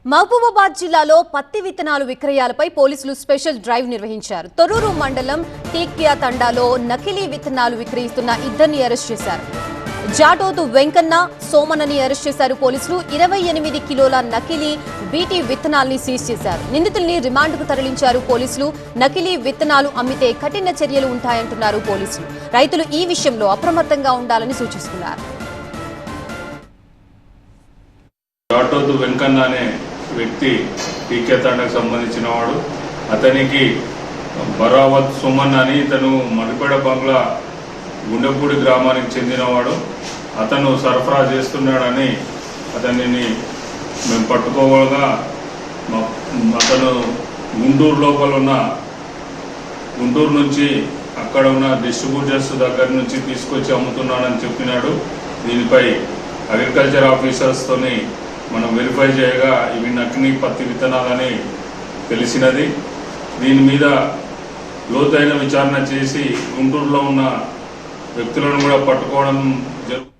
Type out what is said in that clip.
మహబూబాబాద్ జిల్లాలో పత్తి విత్తనాలు విక్రయాలపై పోలీసులు స్పెషల్ డ్రైవ్ నిర్వహించారు. తొర్రూరు మండలం టీక్యా తండాలో నకిలీ విత్తనాలు విక్రయిస్తున్న ఇద్దరిని అరెస్ట్ చేశారు. జాటోతు వెంకన్న, సోమనని అరెస్ట్ చేశారు పోలీసులు. 28 కిలోల నకిలీ బీటీ విత్తనాల్ని సీజ్ చేశారు. నిందితుల్ని రిమాండ్కు తరలించారు పోలీసులు. నకిలీ విత్తనాలు అమ్మితే కఠిన చర్యలు ఉంటాయంటున్నారు పోలీసులు. రైతులు ఈ విషయంలో అప్రమత్తంగా ఉండాలని సూచిస్తున్నారు. జాటోతు వెంకన్న అనే వ్యక్తి టీకే తండకు సంబంధించిన వాడు. అతనికి బరావత్ సుమన్ అని ఇతను మడిపేడ బంగ్లా గుండెపూడి గ్రామానికి చెందినవాడు. అతను సరఫరా చేస్తున్నాడని అతనిని మేము పట్టుకోగా అతను గుంటూరు నుంచి అక్కడ ఉన్న డిస్ట్రిబ్యూటర్స్ దగ్గర నుంచి తీసుకొచ్చి అమ్ముతున్నాడని చెప్పినాడు. దీనిపై అగ్రికల్చర్ ఆఫీసర్స్తోని మనం వెరిఫై చేయగా ఇవి నకిలీ పత్తి విత్తనాలని తెలిసినది. దీని మీద లోతైన విచారణ చేసి గుంటూరులో ఉన్న వ్యక్తులను కూడా పట్టుకోవడం జరుగుతుంది.